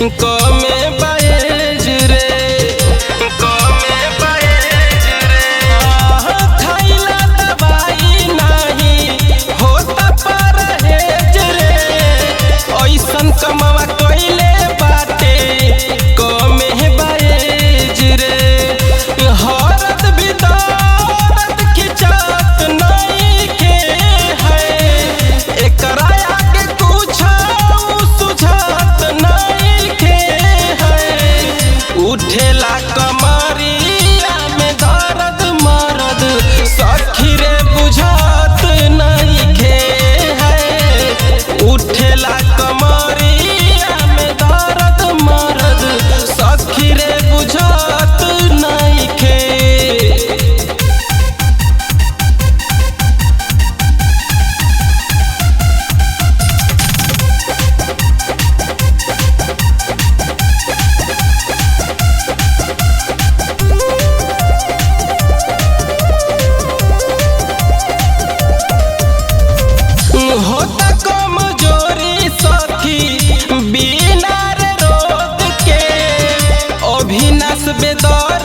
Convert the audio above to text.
कमे बाएज रे, कमे बाएज रे। खाइला दवाई नहीं होता परहेज रे, ऐसन कमवा कइले बाटे कमे बाएज रे। हरद भी दर्द खिंचत नइखे है, एकरा आगे कुछो सुझत नइखे है। उठेला कमरिया में दर्द मरद सखी रे बुझत नइखे है। उठेला कमरिया में दर्द मरद सखी रे बुझत नइखे। होता कमजोरी सखी बिना रे रोग के, अभिनाश बेदर